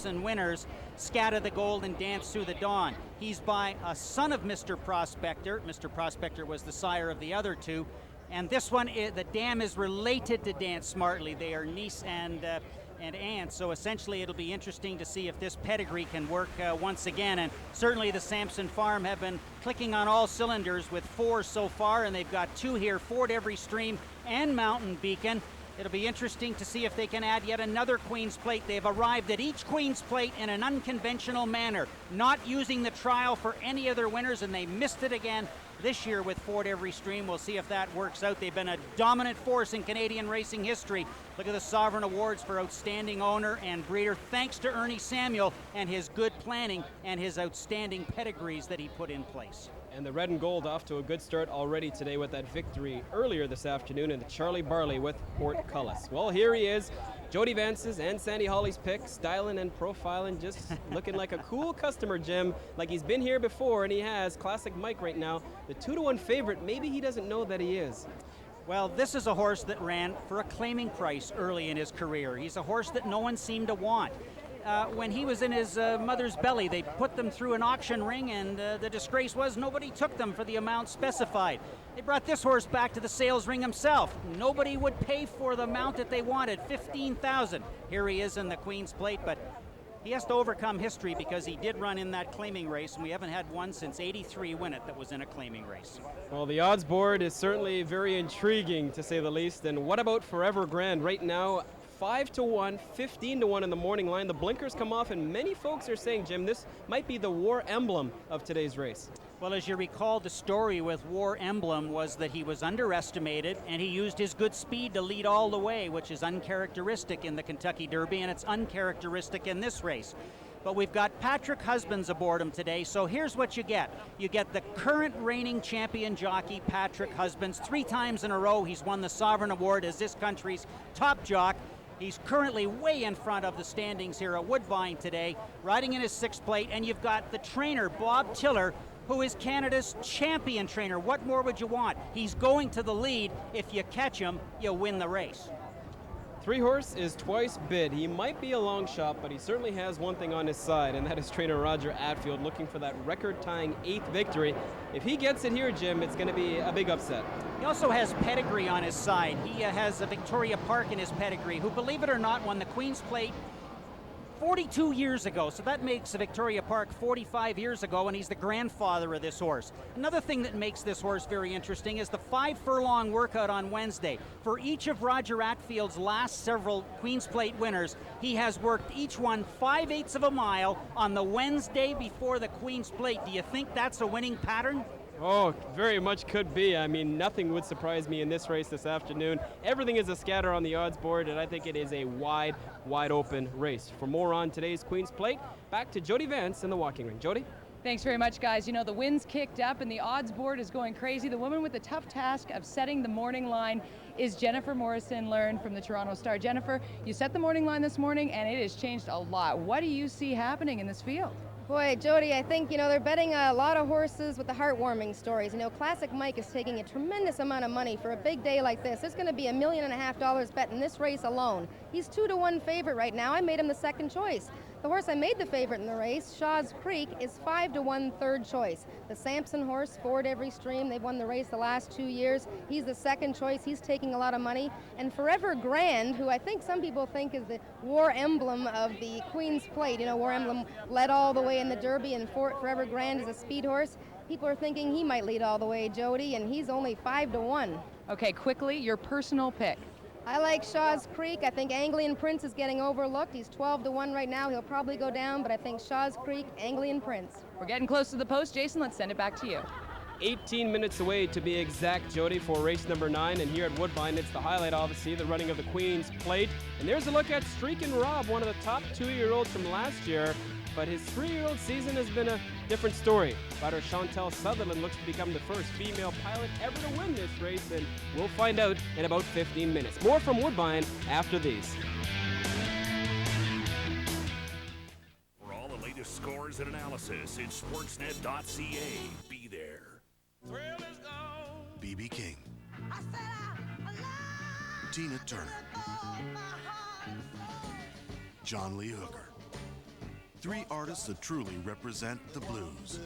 Morrison winners, Scatter the Gold and Dance Through the Dawn. He's by a son of Mr. Prospector. Mr. Prospector was the sire of the other two. And this one, the dam is related to Dance Smartly. They are niece and aunt, so essentially it'll be interesting to see if this pedigree can work once again. And certainly the Sampson farm have been clicking on all cylinders with 4 so far, and they've got 2 here, Ford Every Stream and Mountain Beacon. It'll be interesting to see if they can add yet another Queen's Plate. They've arrived at each Queen's Plate in an unconventional manner, not using the trial for any other winners, and they missed it again this year with Ford Every Stream. We'll see if that works out. They've been a dominant force in Canadian racing history. Look at the Sovereign Awards for Outstanding Owner and Breeder, thanks to Ernie Samuel and his good planning and his outstanding pedigrees that he put in place. And the red and gold off to a good start already today with that victory earlier this afternoon in the Charlie Barley with Portcullis. Well, here he is, Jody Vance's and Sandy Hawley's pick, styling and profiling, just looking like a cool customer, Jim, like he's been here before, and he has. Classic Mike right now, the 2-to-1 favorite. Maybe he doesn't know that he is. Well, this is a horse that ran for a claiming price early in his career. He's a horse that no one seemed to want. When he was in his mother's belly, they put them through an auction ring, and the disgrace was nobody took them for the amount specified. They brought this horse back to the sales ring himself. Nobody would pay for the amount that they wanted, $15,000. Here he is in the Queen's Plate, but he has to overcome history because he did run in that claiming race, and we haven't had one since '83 win it that was in a claiming race. Well, the odds board is certainly very intriguing, to say the least. And what about Forever Grand right now? 5-to-1, 15-to-1 in the morning line. The blinkers come off, and many folks are saying, Jim, this might be the War Emblem of today's race. Well, as you recall, the story with War Emblem was that he was underestimated, and he used his good speed to lead all the way, which is uncharacteristic in the Kentucky Derby, and it's uncharacteristic in this race. But we've got Patrick Husbands aboard him today, so here's what you get. You get the current reigning champion jockey, Patrick Husbands. 3 times in a row, he's won the Sovereign Award as this country's top jock. He's currently way in front of the standings here at Woodbine today, riding in his 6th plate, and you've got the trainer, Bob Tiller, who is Canada's champion trainer. What more would you want? He's going to the lead. If you catch him, you win the race. 3-horse is twice bid. He might be a long shot, but he certainly has one thing on his side, and that is trainer Roger Atfield looking for that record-tying 8th victory. If he gets it here, Jim, it's going to be a big upset. He also has pedigree on his side. He has a Victoria Park in his pedigree, who, believe it or not, won the Queen's Plate 42 years ago, so that makes Victoria Park 45 years ago, and he's the grandfather of this horse. Another thing that makes this horse very interesting is the 5-furlong workout on Wednesday. For each of Roger Atfield's last several Queen's Plate winners, he has worked each one 5/8 of a mile on the Wednesday before the Queen's Plate. Do you think that's a winning pattern? Oh, very much could be. I mean, nothing would surprise me in this race this afternoon. Everything is a scatter on the odds board, and I think it is a wide open race. For more on today's Queen's Plate, back to Jody Vance in the walking ring. Jody? Thanks very much, guys. You know, the wind's kicked up and the odds board is going crazy. The woman with the tough task of setting the morning line is Jennifer Morrison, learned from the Toronto Star. Jennifer, you set the morning line this morning, and it has changed a lot. What do you see happening in this field? Boy, Jody, I think, they're betting a lot of horses with the heartwarming stories. Classic Mike is taking a tremendous amount of money for a big day like this. There's going to be $1.5 million bet in this race alone. He's 2-to-1 favorite right now. I made him the second choice. The horse I made the favorite in the race, Shaw's Creek, is 5-to-1 third choice. The Sampson horse, Ford Every Stream, they've won the race the last 2 years. He's the second choice. He's taking a lot of money. And Forever Grand, who I think some people think is the War Emblem of the Queen's Plate. War Emblem led all the way in the Derby, and Forever Grand is a speed horse. People are thinking he might lead all the way, Jody, and he's only 5-to-1. Okay, quickly, your personal pick. I like Shaw's Creek. I think Anglian Prince is getting overlooked. He's 12-to-1 right now. He'll probably go down, but I think Shaw's Creek, Anglian Prince. We're getting close to the post. Jason, let's send it back to you. 18 minutes away to be exact, Jody, for race number 9. And here at Woodbine, it's the highlight, obviously, the running of the Queen's Plate. And there's a look at Streakin' Rob, one of the top 2-year-olds from last year. But his 3-year-old season has been a different story. Rider Chantel Sutherland looks to become the first female pilot ever to win this race, and we'll find out in about 15 minutes. More from Woodbine after these. For all the latest scores and analysis, it's sportsnet.ca. Be there. B.B. King, Tina Turner, John Lee Hooker, 3 artists that truly represent the blues.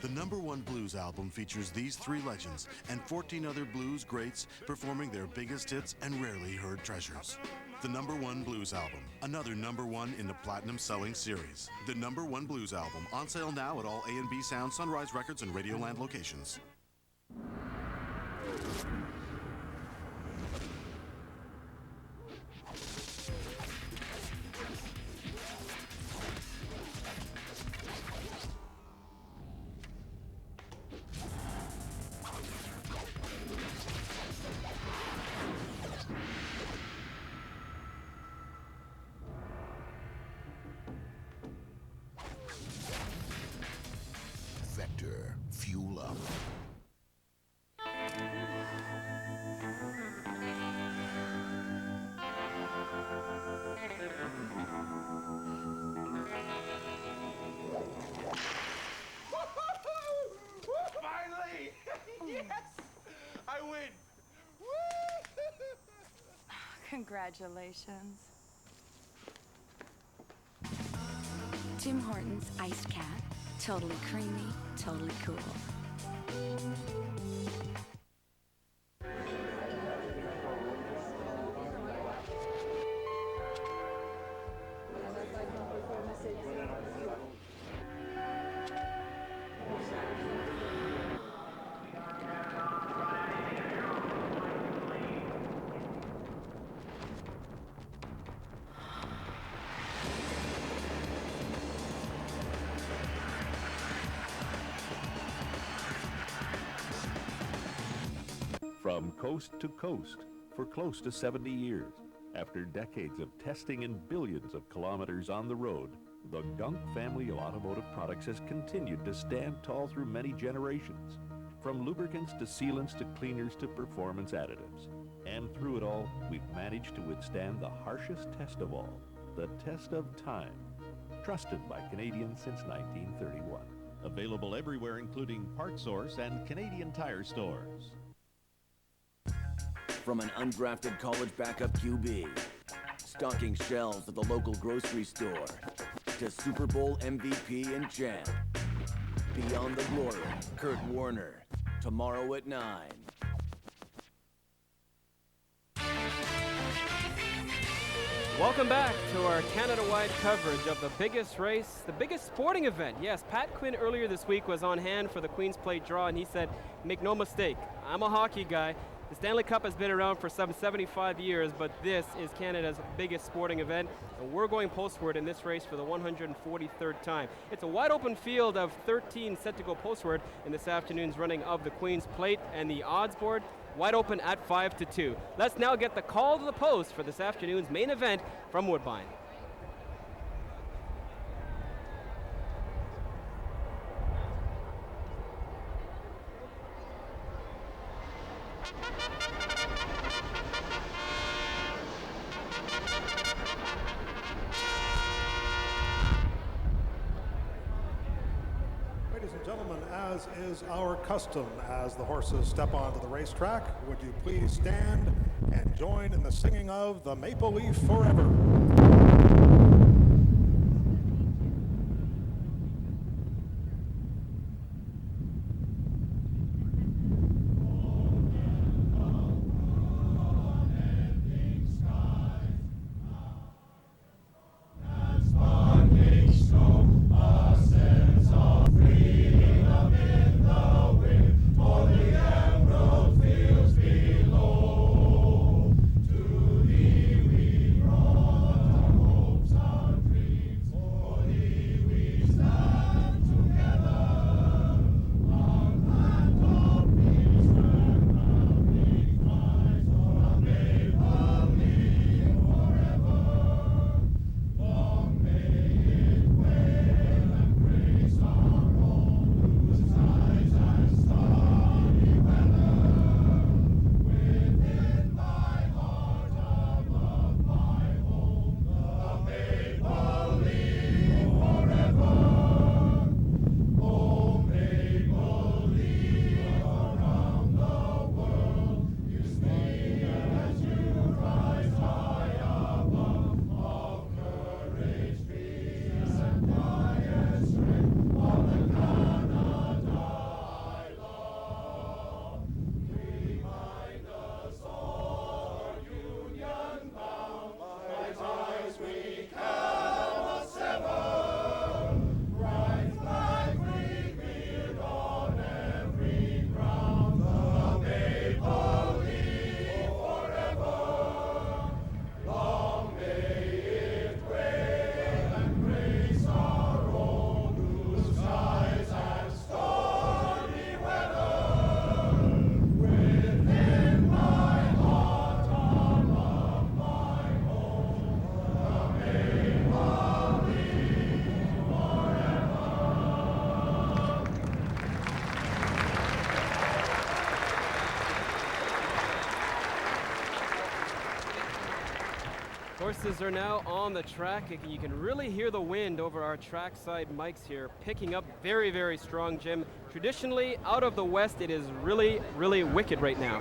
The #1 blues album features these 3 legends and 14 other blues greats performing their biggest hits and rarely heard treasures. The #1 blues album, another #1 in the platinum selling series. The #1 blues album, on sale now at all A&B Sound, Sunrise Records, and Radioland locations. Vector, fuel up. Finally! Yes! I win! Congratulations. Tim Hortons Iced Cat. Totally creamy, totally cool. From coast to coast for close to 70 years, after decades of testing and billions of kilometers on the road, the Gunk family of automotive products has continued to stand tall through many generations. From lubricants to sealants to cleaners to performance additives. And through it all, we've managed to withstand the harshest test of all, the test of time. Trusted by Canadians since 1931. Available everywhere, including Part Source and Canadian Tire stores. From an undrafted college backup QB, stocking shelves at the local grocery store, to Super Bowl MVP and champ. Beyond the Glory, Kurt Warner, tomorrow at 9. Welcome back to our Canada-wide coverage of the biggest race, the biggest sporting event. Yes, Pat Quinn earlier this week was on hand for the Queen's Plate draw, and he said, make no mistake, I'm a hockey guy. The Stanley Cup has been around for some 75 years, but this is Canada's biggest sporting event, and we're going postward in this race for the 143rd time. It's a wide open field of 13 set to go postward in this afternoon's running of the Queen's Plate, and the odds board wide open at 5-2. Let's now get the call to the post for this afternoon's main event from Woodbine. Ladies and gentlemen, as is our custom, as the horses step onto the racetrack, would you please stand and join in the singing of the Maple Leaf Forever? horses are now on the track. You can really hear the wind over our trackside mics here, picking up very, very strong, Jim. Traditionally, out of the west, it is really, really wicked right now.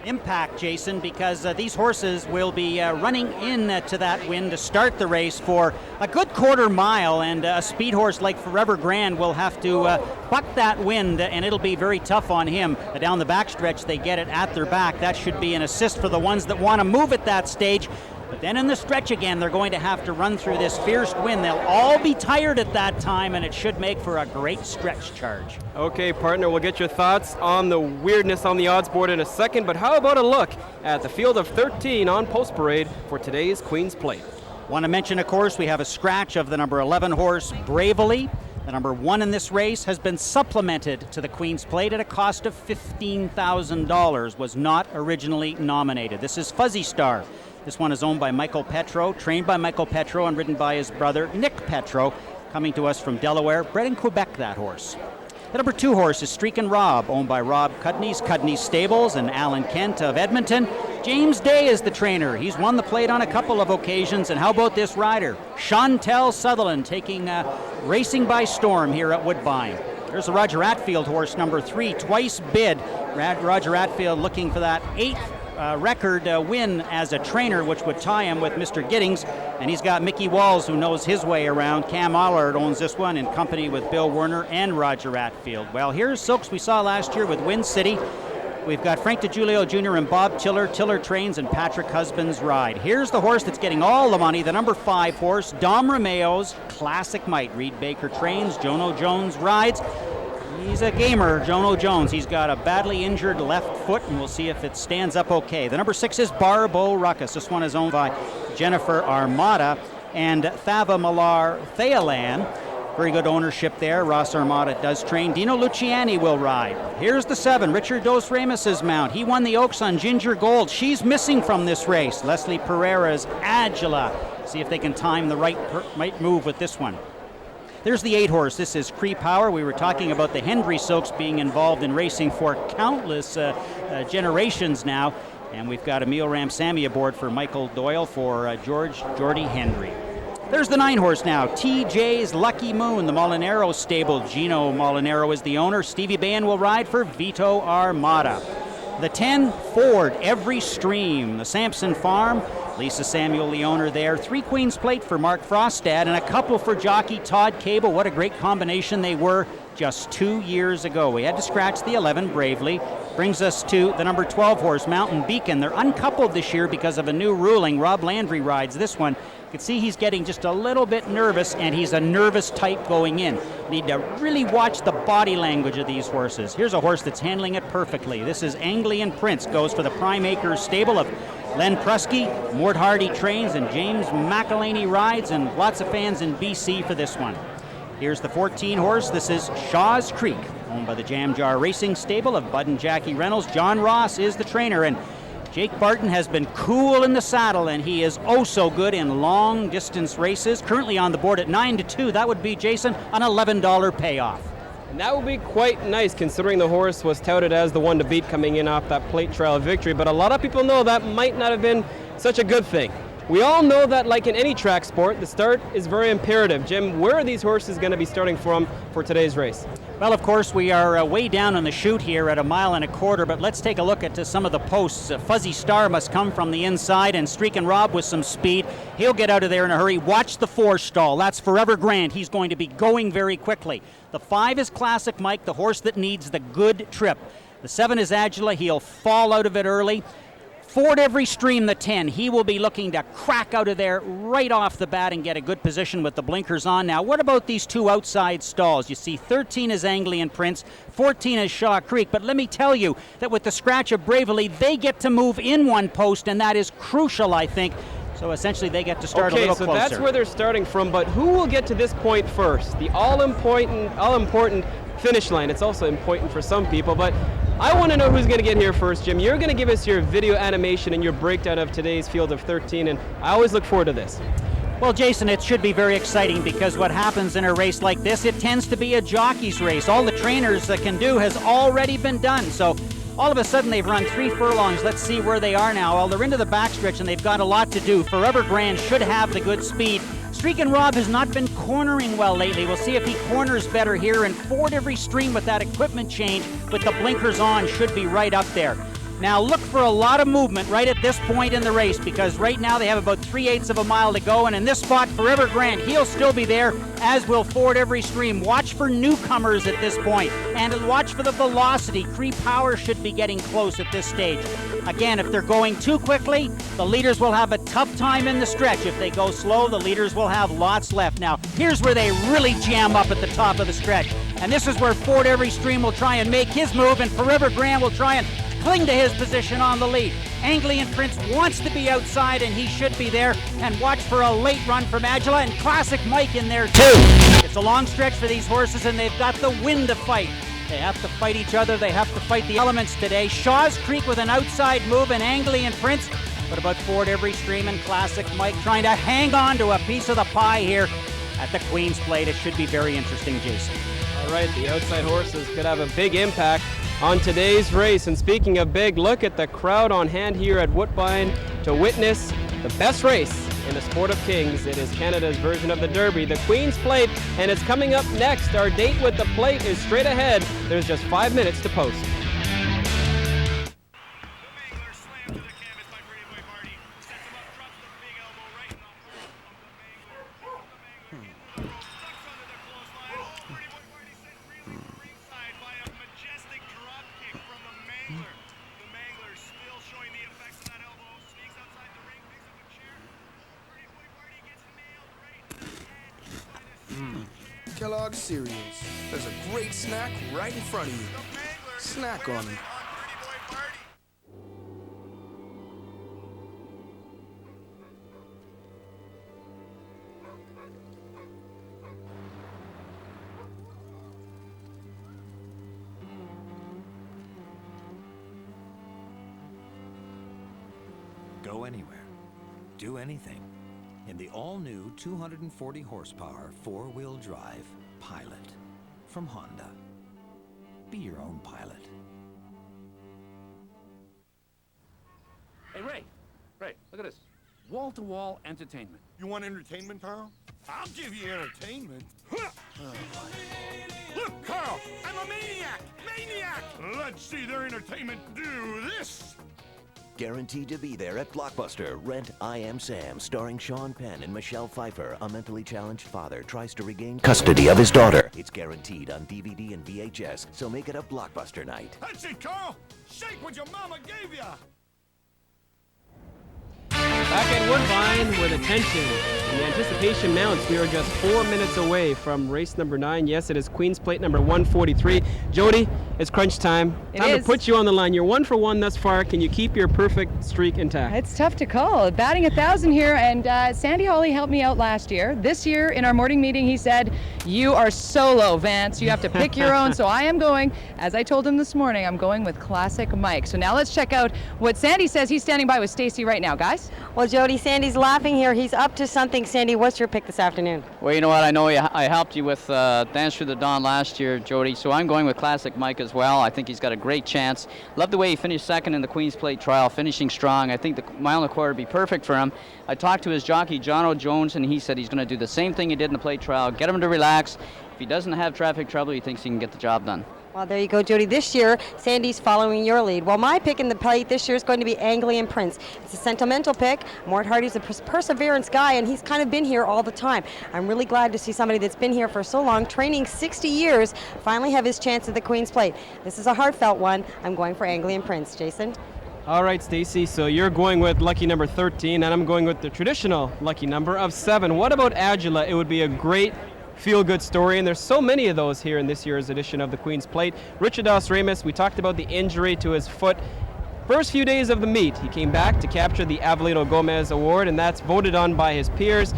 Impact, Jason, because these horses will be running in to that wind to start the race for a good quarter mile, and a speed horse like Forever Grand will have to buck that wind, and it'll be very tough on him. Down the backstretch, they get it at their back. That should be an assist for the ones that want to move at that stage. But then in the stretch again, they're going to have to run through this fierce wind. They'll all be tired at that time, and it should make for a great stretch charge. Okay, partner, we'll get your thoughts on the weirdness on the odds board in a second, but how about a look at the field of 13 on Post Parade for today's Queen's Plate? Want to mention, of course, we have a scratch of the number 11 horse, Bravely. The number 1 in this race has been supplemented to the Queen's Plate at a cost of $15,000, was not originally nominated. This is Fuzzy Star. This one is owned by Michael Petro, trained by Michael Petro and ridden by his brother Nick Petro, coming to us from Delaware, bred in Quebec, that horse. The number 2 horse is Streakin' Rob, owned by Rob Cudney's Stables and Alan Kent of Edmonton. James Day is the trainer. He's won the plate on a couple of occasions. And how about this rider? Chantel Sutherland taking racing by storm here at Woodbine. There's the Roger Atfield horse, number 3, twice bid. Roger Atfield looking for that 8th record win as a trainer, which would tie him with Mr. Giddings, and he's got Mickey Walls, who knows his way around. Cam Allard owns this one in company with Bill Werner and Roger Atfield. Well, here's Silks we saw last year with Wind City. We've got Frank DiGiulio Jr. and Bob Tiller. Tiller trains and Patrick Husbands ride. Here's the horse that's getting all the money, the number 5 horse, Dom Romeo's Classic Might. Reed Baker trains, Jono Jones rides. He's a gamer, Jono Jones. He's got a badly injured left foot, and we'll see if it stands up okay. The number 6 is Barbo Ruckus. This one is owned by Jennifer Armada and Thava Malar Thealan. Very good ownership there. Ross Armada does train. Dino Luciani will ride. Here's the 7, Richard Dos Ramos's mount. He won the Oaks on Ginger Gold. She's missing from this race. Leslie Pereira's Agila. See if they can time the right move with this one. There's the 8 horse. This is Cree Power. We were talking about the Hendry Silks being involved in racing for countless generations now. And we've got Emil Ramsamy aboard for Michael Doyle for Geordie Hendry. There's the 9 horse now, TJ's Lucky Moon, the Molinaro stable. Gino Molinaro is the owner. Stevie Bain will ride for Vito Armada. The 10, Ford, Every Stream, the Sampson Farm. Lisa Samuel, the owner there. 3 Queen's Plate for Mark Frostad and a couple for jockey Todd Cable. What a great combination they were just 2 years ago. We had to scratch the 11, Bravely. Brings us to the number 12 horse, Mountain Beacon. They're uncoupled this year because of a new ruling. Rob Landry rides this one. You can see he's getting just a little bit nervous, and he's a nervous type going in. Need to really watch the body language of these horses. Here's a horse that's handling it perfectly. This is Anglian Prince, goes for the Prime Acres stable of Len Prusky. Mort Hardy trains, and James McElhaney rides, and lots of fans in BC for this one. Here's the 14 horse. This is Shaw's Creek, owned by the Jam Jar Racing stable of Bud and Jackie Reynolds. John Ross is the trainer, and Jake Barton has been cool in the saddle, and he is oh so good in long distance races. Currently on the board at 9-2. That would be, Jason, an $11 payoff. And that would be quite nice, considering the horse was touted as the one to beat coming in off that plate trial victory. But a lot of people know that might not have been such a good thing. We all know that, like in any track sport, the start is very imperative. Jim, where are these horses going to be starting from for today's race? Well, of course, we are way down on the chute here at 1.25 miles, but let's take a look at some of the posts. Fuzzy Star must come from the inside, and Streakin' Rob with some speed. He'll get out of there in a hurry. Watch the 4 stall. That's Forever Grand. He's going to be going very quickly. The 5 is Classic Mike, the horse that needs the good trip. The 7 is Agila. He'll fall out of it early. Ford Every Stream, the 10. He will be looking to crack out of there right off the bat and get a good position with the blinkers on. Now, what about these 2 outside stalls? You see 13 is Anglian Prince, 14 is Shaw Creek. But let me tell you that with the scratch of Bravely, they get to move in 1 post, and that is crucial, I think. So essentially they get to start a little closer. Okay, so that's where they're starting from, but who will get to this point first? The all-important finish line. It's also important for some people, but I want to know who's going to get here first, Jim. You're going to give us your video animation and your breakdown of today's field of 13, and I always look forward to this. Well, Jason, it should be very exciting because what happens in a race like this, it tends to be a jockey's race. All the trainers can do has already been done. So All of a sudden, they've run 3 furlongs. Let's see where they are now. Well, they're into the backstretch, and they've got a lot to do. Forever Grand should have the good speed. Streakin' Rob has not been cornering well lately. We'll see if he corners better here. And Ford Every Stream with that equipment change with the blinkers on should be right up there. Now look for a lot of movement right at this point in the race, because right now they have about 3/8 of a mile to go, and in this spot, Forever Grand, he'll still be there, as will Ford Every Stream. Watch for newcomers at this point, and watch for the velocity. Cree Power should be getting close at this stage. Again, if they're going too quickly, the leaders will have a tough time in the stretch. If they go slow, the leaders will have lots left. Now, here's where they really jam up at the top of the stretch, and this is where Ford Every Stream will try and make his move, and Forever Grand will try and cling to his position on the lead. Anglian Prince wants to be outside, and he should be there. And watch for a late run from Agila, and Classic Mike in there too. It's a long stretch for these horses, and they've got the wind to fight. They have to fight each other. They have to fight the elements today. Shaw's Creek with an outside move, and Anglian Prince. What about Ford Every Stream and Classic Mike trying to hang on to a piece of the pie here at the Queen's Plate? It should be very interesting, Jason. All right, the outside horses could have a big impact on today's race. And speaking of big, look at the crowd on hand here at Woodbine to witness the best race in the Sport of Kings. It is Canada's version of the Derby, the Queen's Plate, and it's coming up next. Our date with the plate is straight ahead. There's just 5 minutes to post. Kellogg's cereals. There's a great snack right in front of you. Snack on them. Go anywhere. Do anything. In the all-new 240 horsepower four-wheel drive Pilot from Honda. Be your own pilot. Hey, Ray, look at this. Wall-to-wall entertainment. You want entertainment, Carl? I'll give you entertainment. Look, Carl, I'm a maniac! Let's see their entertainment do this! Guaranteed to be there at Blockbuster. Rent I Am Sam, starring Sean Penn and Michelle Pfeiffer. A mentally challenged father tries to regain custody of his daughter. It's guaranteed on DVD and VHS, so make it a Blockbuster night. That's it, Carl! Shake what your mama gave you! Back at Woodbine with attention. And the anticipation mounts. We are just 4 minutes away from race number 9. Yes, it is Queen's Plate number 143. Jody, it's crunch time. Time to put you on the line. You're 1 for 1 thus far. Can you keep your perfect streak intact? It's tough to call. Batting 1,000 here, and Sandy Hawley helped me out last year. This year, in our morning meeting, he said, "You are solo, Vance. You have to pick your own." So I am going, as I told him this morning, I'm going with Classic Mike. So now let's check out what Sandy says. He's standing by with Stacy right now, guys. Well, Jody, Sandy's laughing here. He's up to something. Sandy, what's your pick this afternoon? Well, you know what? I know I helped you with Dance Through the Dawn last year, Jody, so I'm going with Classic Mike as well. I think he's got a great chance. Love the way he finished second in the Queen's Plate trial, finishing strong. I think the mile and a quarter would be perfect for him. I talked to his jockey, John O'Jones, and he said he's going to do the same thing he did in the plate trial, get him to relax. If he doesn't have traffic trouble, he thinks he can get the job done. Well, there you go, Jody. This year, Sandy's following your lead. Well, my pick in the plate this year is going to be Anglian Prince. It's a sentimental pick. Mort Hardy's a perseverance guy, and he's kind of been here all the time. I'm really glad to see somebody that's been here for so long, training 60 years, finally have his chance at the Queen's Plate. This is a heartfelt one. I'm going for Anglian Prince. Jason? All right, Stacy, so you're going with lucky number 13, and I'm going with the traditional lucky number of 7. What about Agila? It would be a great feel-good story, and there's so many of those here in this year's edition of the Queen's Plate. Richard Dos Remus, we talked about the injury to his foot. First few days of the meet, he came back to capture the Avelino Gomez Award, and that's voted on by his peers.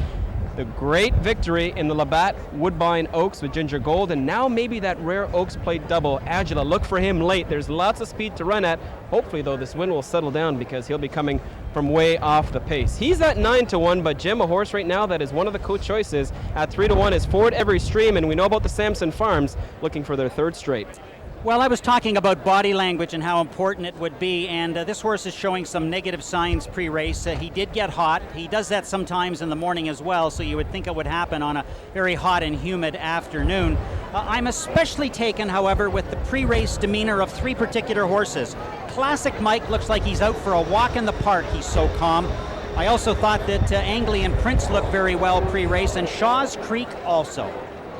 The great victory in the Labatt Woodbine Oaks with Ginger Gold, and now maybe that rare Oaks Plate double. Agila, look for him late. There's lots of speed to run at. Hopefully, though, this win will settle down because he'll be coming from way off the pace. He's at 9-1, but Jim, a horse right now that is one of the co-choices at 3-1 is Ford Every Stream, and we know about the Samson Farms looking for their 3rd straight. Well, I was talking about body language and how important it would be, and this horse is showing some negative signs pre-race. He did get hot. He does that sometimes in the morning as well, so you would think it would happen on a very hot and humid afternoon. I'm especially taken, however, with the pre-race demeanor of three particular horses. Classic Mike looks like he's out for a walk in the park. He's so calm. I also thought that Anglian Prince looked very well pre-race, and Shaw's Creek also.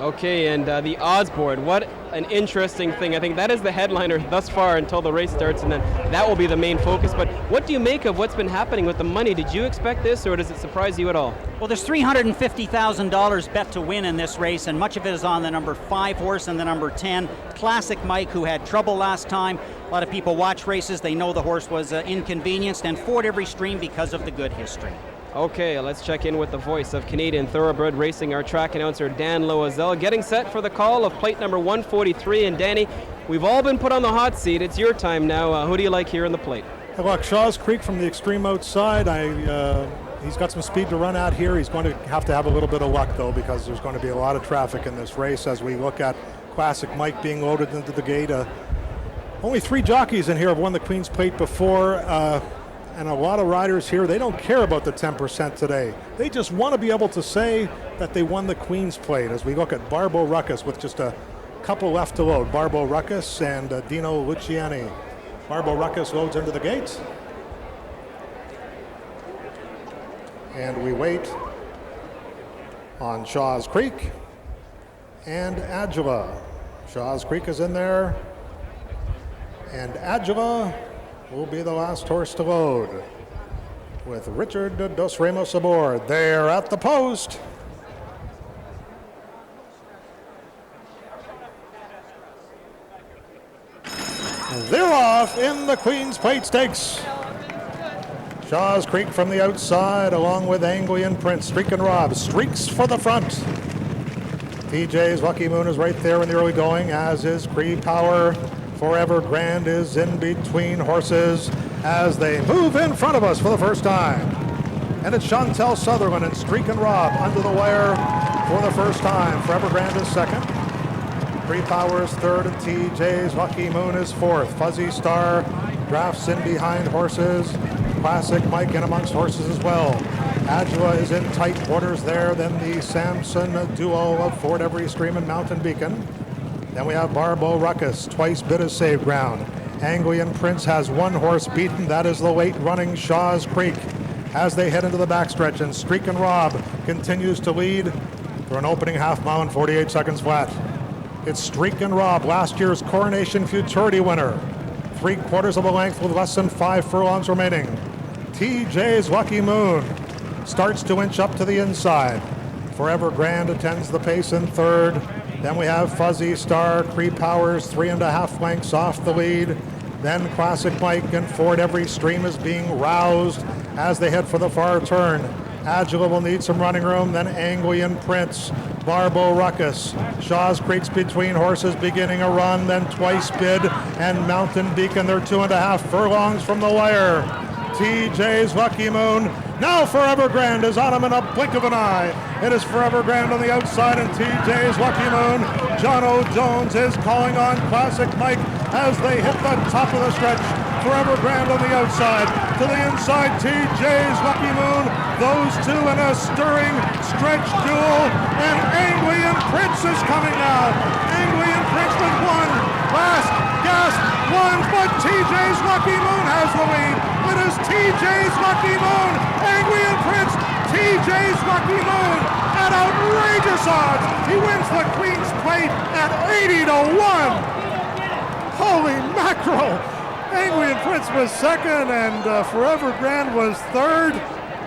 Okay, and the odds board, what an interesting thing. I think that is the headliner thus far until the race starts, and then that will be the main focus. But what do you make of what's been happening with the money? Did you expect this, or does it surprise you at all? Well, there's $350,000 bet to win in this race, and much of it is on the number 5 horse and the number 10, Classic Mike, who had trouble last time. A lot of people watch races. They know the horse was inconvenienced, and Ford Every Stream because of the good history. Okay, let's check in with the voice of Canadian Thoroughbred Racing, our track announcer Dan Loisel, getting set for the call of plate number 143. And Danny, we've all been put on the hot seat. It's your time now. Who do you like here in the plate? I like Shaw's Creek from the extreme outside. He's got some speed to run out here. He's going to have a little bit of luck, though, because there's going to be a lot of traffic in this race as we look at Classic Mike being loaded into the gate. Only 3 jockeys in here have won the Queen's Plate before. And a lot of riders here, they don't care about the 10% today. They just want to be able to say that they won the Queen's Plate. As we look at Barbo Ruckus with just a couple left to load. Barbo Ruckus and Dino Luciani. Barbo Ruckus loads into the gates. And we wait on Shaw's Creek and Adjula. Shaw's Creek is in there. And Adjula will be the last horse to load, with Richard Dos Ramos aboard. They're at the post. They're off in the Queen's Plate Stakes. Shaw's Creek from the outside, along with Anglian Prince. Streak and Rob streaks for the front. TJ's Lucky Moon is right there in the early going, as is Cree Power. Forever Grand is in between horses as they move in front of us for the first time. And it's Chantel Sutherland and Streak and Rob under the wire for the first time. Forever Grand is second. Cree Power is third, and TJ's Lucky Moon is fourth. Fuzzy Star drafts in behind horses. Classic Mike in amongst horses as well. Adjua is in tight quarters there. Then the Samson duo of Ford Every Stream and Mountain Beacon. Then we have Barbo Ruckus, twice bid as save ground. Anglian Prince has 1 horse beaten. That is the late running Shaw's Creek as they head into the backstretch. And Streak and Rob continues to lead for an opening half mile in 48 seconds flat. It's Streak and Rob, last year's Coronation Futurity winner. 3/4 of a length with less than 5 furlongs remaining. TJ's Lucky Moon starts to inch up to the inside. Forever Grand attends the pace in third. Then we have Fuzzy Star, Cree Powers 3.5 lengths off the lead. Then Classic Mike and Ford Every Stream is being roused as they head for the far turn. Adjula will need some running room. Then Anglian Prince, Barbo Ruckus. Shaw's Creek's between horses beginning a run. Then Twice Bid and Mountain Beacon. They're 2.5 furlongs from the wire. TJ's Lucky Moon. Now Forever Grand is on him in a blink of an eye. It is Forever Grand on the outside and TJ's Lucky Moon. John O. Jones is calling on Classic Mike as they hit the top of the stretch. Forever Grand on the outside. To the inside, TJ's Lucky Moon. Those two in a stirring stretch duel. And Anglian Prince is coming now. Anglian Prince with 1 last gasp. 1, but TJ's Lucky Moon has the lead. It is TJ's Lucky Moon. Anglian Prince, TJ's Lucky Moon at outrageous odds. He wins the Queen's Plate at 80-1. Holy mackerel. Anglian Prince was second and Forever Grand was third.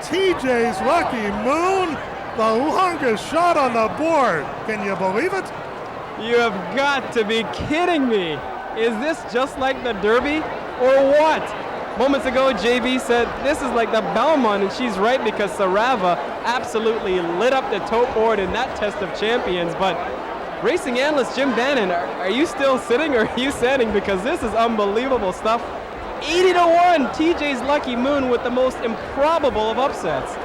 TJ's Lucky Moon, the longest shot on the board. Can you believe it? You have got to be kidding me. Is this just like the Derby or what? Moments ago, JB said this is like the Belmont, and she's right because Sarava absolutely lit up the tote board in that test of champions. But racing analyst Jim Bannon, are you still sitting or are you standing? Because this is unbelievable stuff. 80-1, TJ's Lucky Moon with the most improbable of upsets.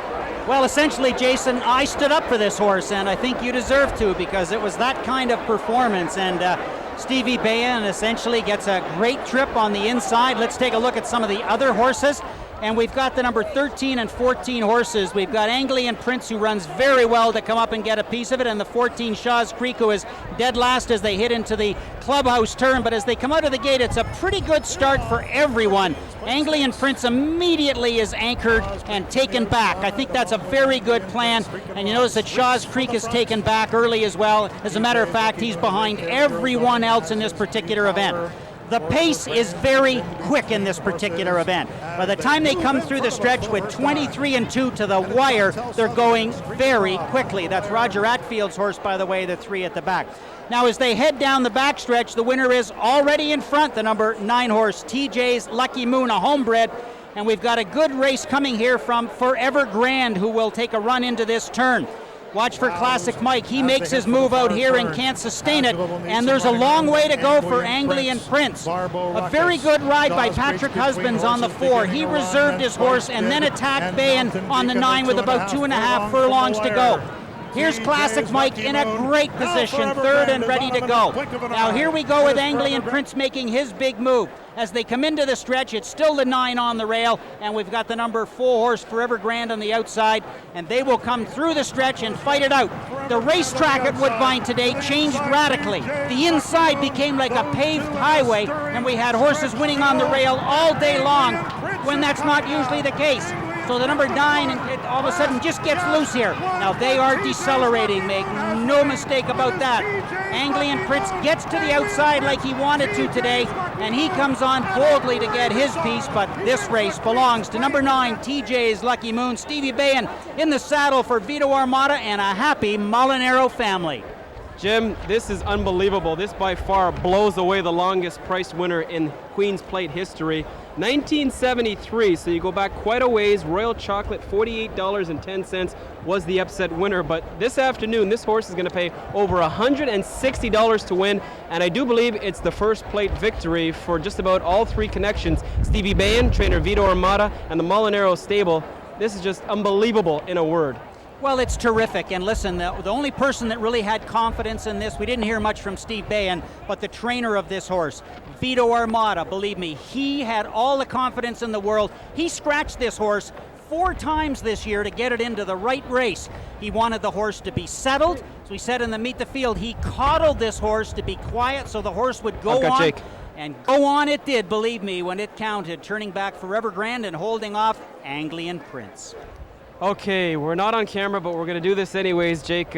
Well, essentially, Jason, I stood up for this horse, and I think you deserve to, because it was that kind of performance. And Stevie Bayan essentially gets a great trip on the inside. Let's take a look at some of the other horses. And we've got the number 13 and 14 horses. We've got Anglian Prince, who runs very well to come up and get a piece of it, and the 14 Shaw's Creek, who is dead last as they hit into the clubhouse turn. But as they come out of the gate, it's a pretty good start for everyone. Anglian Prince immediately is anchored and taken back. I think that's a very good plan. And you notice that Shaw's Creek is taken back early as well. As a matter of fact, he's behind everyone else in this particular event. The pace is very quick in this particular event. By the time they come through the stretch with 23 and 2 to the wire, they're going very quickly. That's Roger Atfield's horse, by the way, the 3 at the back. Now, as they head down the backstretch, the winner is already in front, the number 9 horse, TJ's Lucky Moon, a homebred. And we've got a good race coming here from Forever Grand, who will take a run into this turn. Watch for Classic Mike. He makes his move out here and can't sustain it. And there's a long way to go for Anglian Prince. A very good ride by Patrick Husbands on the 4. He reserved his horse and then attacked Bayan on the 9 with about 2.5 furlongs to go. Here's Classic Mike in a great position, third and ready to go. Now here we go with Anglian Prince making his big move. As they come into the stretch, it's still the 9 on the rail, and we've got the number 4 horse, Forever Grand, on the outside, and they will come through the stretch and fight it out. The racetrack at Woodbine today changed radically. The inside became like a paved highway, and we had horses winning on the rail all day long, when that's not usually the case. So the number 9 all of a sudden just gets loose here. Now they are decelerating, make no mistake about that. Anglian Prince gets to the outside like he wanted to today, and he comes on boldly to get his piece, but this race belongs to number 9, TJ's Lucky Moon. Stevie Bayan in the saddle for Vito Armada and a happy Molinaro family. Jim, this is unbelievable. This by far blows away the longest price winner in Queen's Plate history. 1973, so you go back quite a ways. Royal Chocolate, $48.10 was the upset winner. But this afternoon, this horse is going to pay over $160 to win. And I do believe it's the first plate victory for just about all 3 connections. Stevie Bayan, trainer Vito Armada, and the Molinaro stable. This is just unbelievable in a word. Well, it's terrific, and listen, the only person that really had confidence in this, we didn't hear much from Steve Bayan, but the trainer of this horse, Vito Armada, believe me, he had all the confidence in the world. He scratched this horse 4 times this year to get it into the right race. He wanted the horse to be settled, so he said in the Meet the Field, he coddled this horse to be quiet so the horse would go on. Jake. And go on it did, believe me, when it counted, turning back Forever Grand and holding off Anglian Prince. Okay, we're not on camera, but we're going to do this anyways. Jake,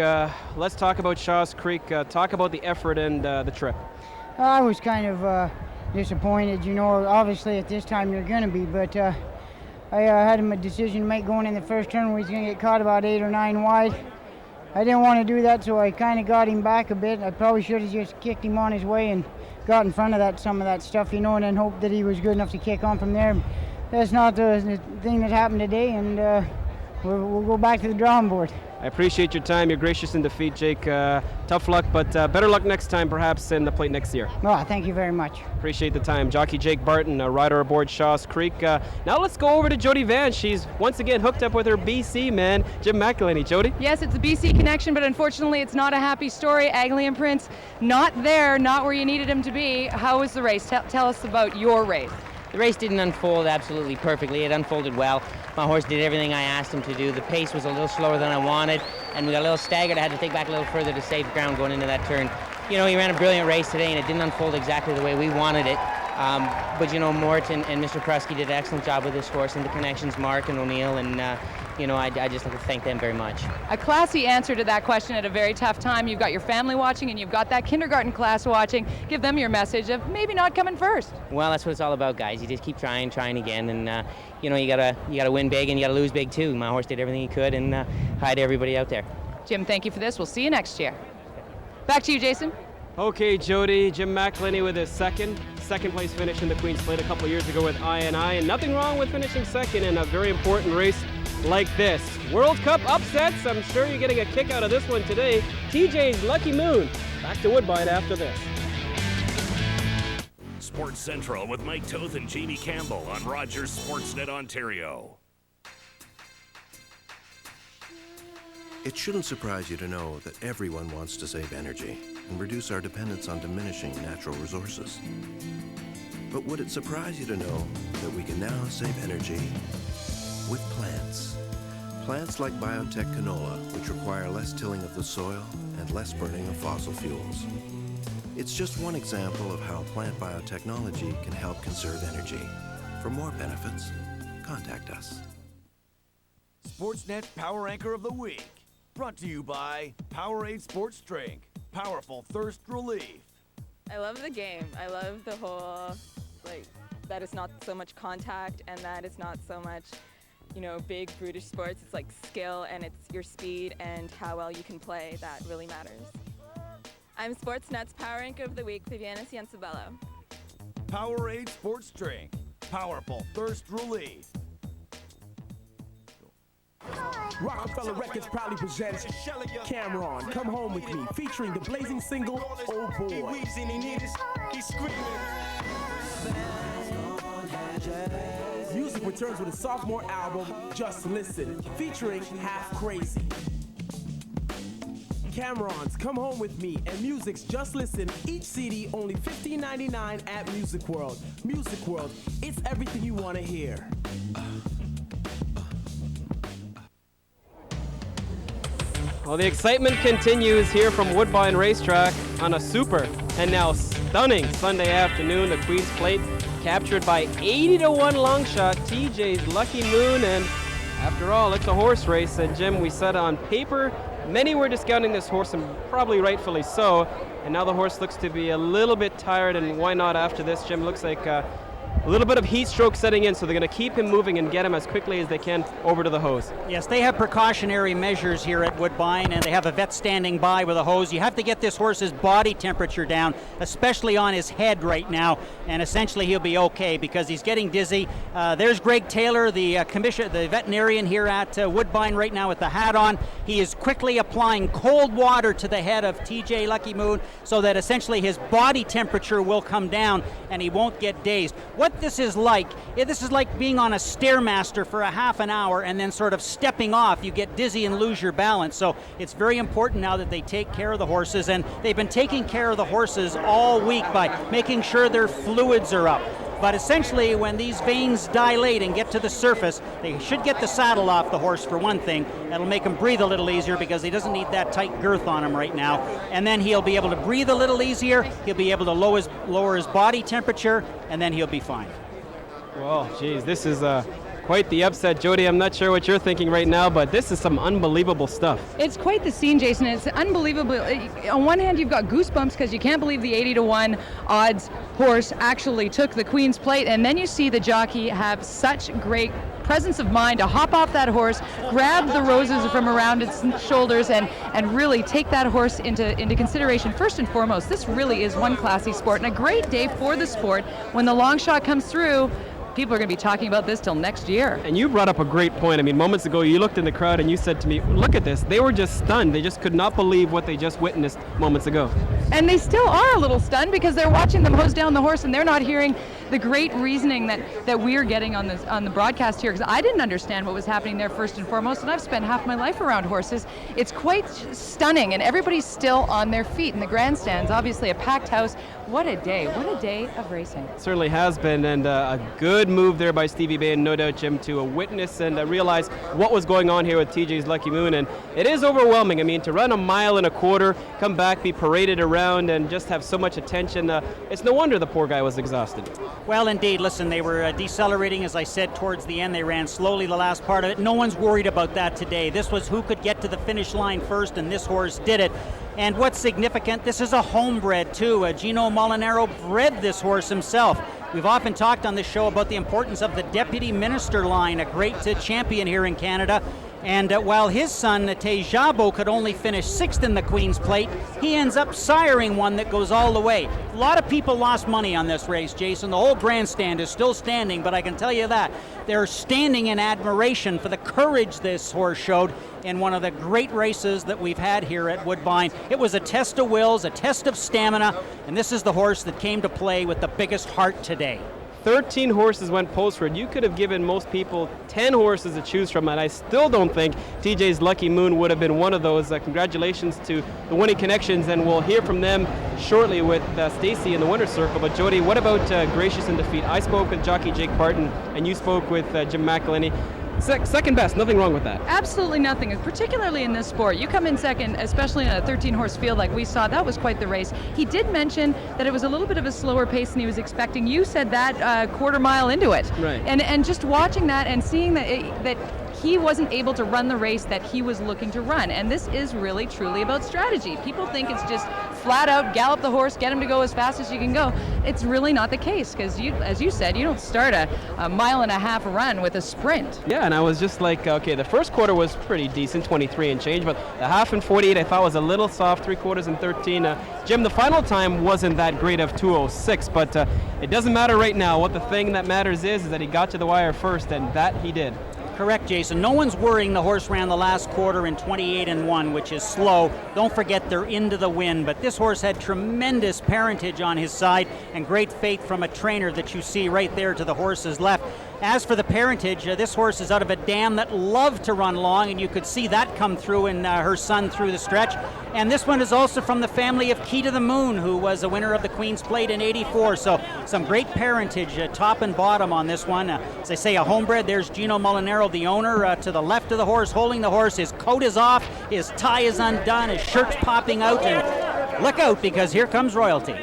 let's talk about Shaw's Creek. Talk about the effort and the trip. I was kind of disappointed, you know, obviously at this time you're going to be, but I had a decision to make going in the first turn where he's going to get caught about 8 or 9 wide. I didn't want to do that, so I kind of got him back a bit. I probably should have just kicked him on his way and got in front of some of that stuff, you know, and then hoped that he was good enough to kick on from there. That's not the thing that happened today, and we'll go back to the drawing board. I appreciate your time. You're gracious in defeat, Jake. Tough luck, but better luck next time, perhaps, in the plate next year. Oh, thank you very much. Appreciate the time. Jockey Jake Barton, a rider aboard Shaw's Creek. Now let's go over to Jody Vance. She's once again hooked up with her BC man, Jim McElhinney. Jody? Yes, it's a BC connection, but unfortunately it's not a happy story. Anglian Prince not there, not where you needed him to be. How was the race? Tell us about your race. The race didn't unfold absolutely perfectly. It unfolded well. My horse did everything I asked him to do. The pace was a little slower than I wanted, and we got a little staggered. I had to take back a little further to save ground going into that turn. You know, he ran a brilliant race today, and it didn't unfold exactly the way we wanted it. But, you know, Mort and Mr. Prusky did an excellent job with this horse, and the connections, Mark and O'Neill, and, you know, I just like to thank them very much. A classy answer to that question at a very tough time. You've got your family watching, and you've got that kindergarten class watching. Give them your message of maybe not coming first. Well, that's what it's all about, guys. You just keep trying again, and, you know, you gotta win big, and you gotta lose big, too. My horse did everything he could, and hi to everybody out there. Jim, thank you for this. We'll see you next year. Back to you, Jason. Okay, Jody, Jim McElhinney with his second place finish in the Queen's Plate a couple of years ago with I&I, and nothing wrong with finishing second in a very important race like this. World Cup upsets, I'm sure you're getting a kick out of this one today. TJ's Lucky Moon. Back to Woodbine after this. Sports Central with Mike Toth and Jamie Campbell on Rogers Sportsnet Ontario. It shouldn't surprise you to know that everyone wants to save energy and reduce our dependence on diminishing natural resources. But would it surprise you to know that we can now save energy with plants? Plants like biotech canola, which require less tilling of the soil and less burning of fossil fuels. It's just one example of how plant biotechnology can help conserve energy. For more benefits, contact us. Sportsnet Power Anchor of the Week. Brought to you by Powerade Sports Drink. Powerful thirst relief. I love the game. I love the whole, that it's not so much contact and that it's not so much, big brutish sports. It's like skill and it's your speed and how well you can play that really matters. I'm Sportsnet's Power Anchor of the Week, Viviana Ciancibello. Powerade Sports Drink. Powerful thirst relief. Rockefeller Records proudly presents Cameron, Come Home With Me, featuring the blazing single, Oh Boy. Music returns with a sophomore album, Just Listen, featuring Half Crazy. Cameron's Come Home With Me and Music's Just Listen, each CD only $15.99 at Music World. Music World, it's everything you want to hear. Well, the excitement continues here from Woodbine Racetrack on a super and now stunning Sunday afternoon. The Queen's Plate captured by 80-1 long shot, TJ's Lucky Moon. And after all, it's a horse race. And Jim, we said on paper, many were discounting this horse, and probably rightfully so. And now the horse looks to be a little bit tired, and why not after this, Jim? Looks like a little bit of heat stroke setting in, so they're going to keep him moving and get him as quickly as they can over to the hose. Yes, they have precautionary measures here at Woodbine, and they have a vet standing by with a hose. You have to get this horse's body temperature down, especially on his head right now, and essentially he'll be okay because he's getting dizzy. There's Greg Taylor, the veterinarian here at Woodbine right now with the hat on. He is quickly applying cold water to the head of TJ Lucky Moon so that essentially his body temperature will come down and he won't get dazed. What this is like being on a Stairmaster for a half an hour and then sort of stepping off. You get dizzy and lose your balance. So it's very important now that they take care of the horses, and they've been taking care of the horses all week by making sure their fluids are up. But essentially, when these veins dilate and get to the surface, they should get the saddle off the horse for one thing. That'll make him breathe a little easier because he doesn't need that tight girth on him right now. And then he'll be able to breathe a little easier. He'll be able to lower his body temperature, and then he'll be fine. Well, geez, this is quite the upset, Jody. I'm not sure what you're thinking right now, but this is some unbelievable stuff. It's quite the scene, Jason. It's unbelievable. On one hand, you've got goosebumps because you can't believe the 80-1 odds horse actually took the Queen's Plate, and then you see the jockey have such great presence of mind to hop off that horse, grab the roses from around its shoulders, and really take that horse into consideration. First and foremost, this really is one classy sport and a great day for the sport. When the long shot comes through, people are going to be talking about this till next year. And you brought up a great point. I mean, moments ago, you looked in the crowd and you said to me, look at this. They were just stunned. They just could not believe what they just witnessed moments ago. And they still are a little stunned because they're watching them hose down the horse and they're not hearing the great reasoning that we're getting on the broadcast here, because I didn't understand what was happening there first and foremost, and I've spent half my life around horses. It's quite stunning, and everybody's still on their feet in the grandstands. Obviously a packed house. What a day of racing. It certainly has been, and a good move there by Stevie Bay, and no doubt, Jim, to witness and realize what was going on here with TJ's Lucky Moon. And it is overwhelming. I mean, to run 1.25 miles, come back, be paraded around, and just have so much attention, it's no wonder the poor guy was exhausted. Well, indeed. Listen, they were decelerating, as I said, towards the end. They ran slowly the last part of it. No one's worried about that today. This was who could get to the finish line first, and this horse did it. And what's significant, this is a homebred too. Gino Molinaro bred this horse himself. We've often talked on this show about the importance of the Deputy Minister line, a great champion here in Canada. And while his son, Tejabo, could only finish 6th in the Queen's Plate, he ends up siring one that goes all the way. A lot of people lost money on this race, Jason. The whole grandstand is still standing, but I can tell you that. They're standing in admiration for the courage this horse showed in one of the great races that we've had here at Woodbine. It was a test of wills, a test of stamina, and this is the horse that came to play with the biggest heart today. 13 horses went postward. You could have given most people 10 horses to choose from, and I still don't think TJ's Lucky Moon would have been one of those. Congratulations to the winning connections, and we'll hear from them shortly with Stacy in the winner's circle. But Jody, what about Gracious in Defeat? I spoke with jockey Jake Parton, and you spoke with Jim McElhinney. Second best, nothing wrong with that. Absolutely nothing, particularly in this sport. You come in second, especially in a 13-horse field like we saw. That was quite the race. He did mention that it was a little bit of a slower pace than he was expecting. You said that quarter mile into it. Right. And just watching that and seeing that he wasn't able to run the race that he was looking to run. And this is really, truly about strategy. People think it's just flat out gallop the horse, get him to go as fast as you can go. It's really not the case, because as you said, you don't start a mile and a half run with a sprint. Yeah, and I was just like, okay, the first quarter was pretty decent, 23 and change, but the half and 48 I thought was a little soft, 3/4 and 13. Jim, the final time wasn't that great of 2:06, but it doesn't matter right now. What the thing that matters is that he got to the wire first, and that he did. Correct, Jason. No one's worrying the horse ran the last quarter in 28-1, which is slow. Don't forget they're into the wind, but this horse had tremendous parentage on his side and great faith from a trainer that you see right there to the horse's left. As for the parentage, this horse is out of a dam that loved to run long, and you could see that come through in her son through the stretch. And this one is also from the family of Key to the Moon, who was a winner of the Queen's Plate in '84. So some great parentage, top and bottom on this one. As I say, a homebred. There's Gino Molinaro, the owner, to the left of the horse, holding the horse. His coat is off, his tie is undone, his shirt's popping out, and look out, because here comes royalty.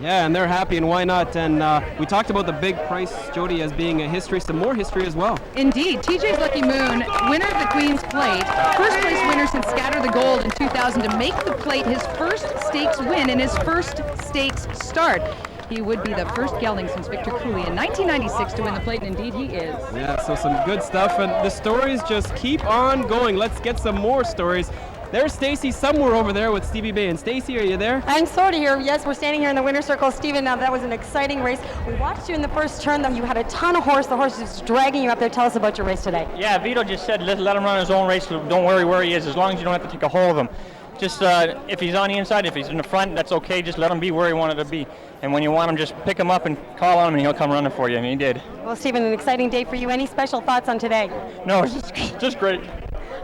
Yeah, and they're happy, and why not? And we talked about the big price, Jody, as being a history, some more history as well. Indeed. TJ's Lucky Moon, winner of the Queen's Plate, first place winner since Scatter the Gold in 2000 to make the plate his first stakes win in his first stakes start. He would be the first gelding since Victor Cooley in 1996 to win the plate, and indeed he is. Yeah, so some good stuff, and the stories just keep on going. Let's get some more stories. There's Stacy somewhere over there with Stevie Bay. And Stacy, are you there? I'm sort of here. Yes, we're standing here in the winner's circle. Stephen, now that was an exciting race. We watched you in the first turn, though. You had a ton of horse. The horse is dragging you up there. Tell us about your race today. Yeah, Vito just said let him run his own race. Don't worry where he is, as long as you don't have to take a hold of him. Just if he's on the inside, if he's in the front, that's okay. Just let him be where he wanted to be. And when you want him, just pick him up and call on him, and he'll come running for you. And he did. Well, Stephen, an exciting day for you. Any special thoughts on today? No, it's just great.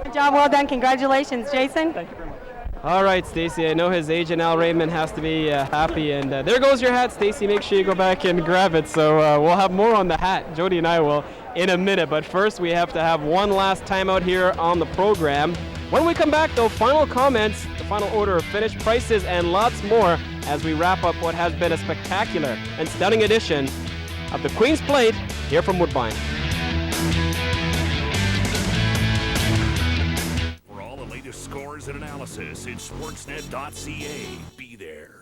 Good job. Well done. Congratulations, Jason. Thank you very much. All right, Stacy, I know his agent Al Raymond has to be happy, and there goes your hat, Stacy. Make sure you go back and grab it. So we'll have more on the hat, Jody and I will, in a minute. But first, we have to have one last timeout here on the program. When we come back, though, final comments, the final order of finish, prices, and lots more as we wrap up what has been a spectacular and stunning edition of the Queen's Plate here from Woodbine. Scores and analysis, it's Sportsnet.ca. Be there.